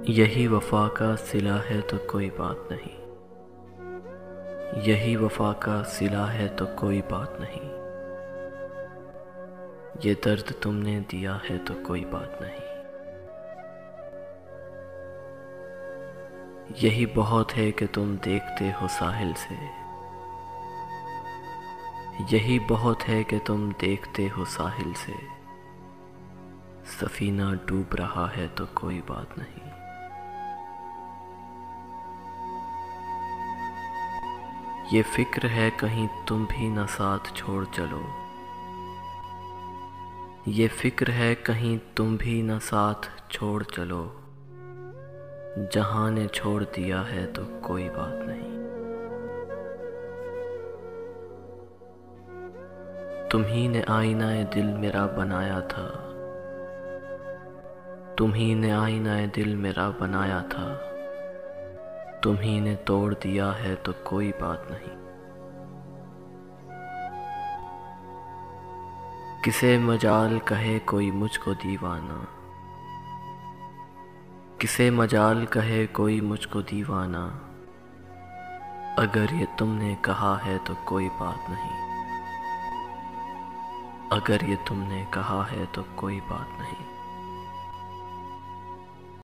यही वफा का सिला है तो कोई बात नहीं, यही वफा का सिला है तो कोई बात नहीं, ये दर्द तुमने दिया है तो कोई बात नहीं। यही बहुत है कि तुम देखते हो साहिल से, यही बहुत है कि तुम देखते हो साहिल से, सफीना डूब रहा है तो कोई बात नहीं। ये फिक्र है कहीं तुम भी न साथ छोड़ चलो, ये फिक्र है कहीं तुम भी न साथ छोड़ चलो, जहां ने छोड़ दिया है तो कोई बात नहीं। तुम्ही ने आईनाए दिल मेरा बनाया था, तुम्ही ने आईनाए दिल मेरा बनाया था, तुम्ही ने तोड़ दिया है तो कोई बात नहीं। किसे मजाल कहे कोई मुझको दीवाना, किसे मजाल कहे कोई मुझको दीवाना, अगर ये तुमने कहा है तो कोई बात नहीं, अगर ये तुमने कहा है तो कोई बात नहीं।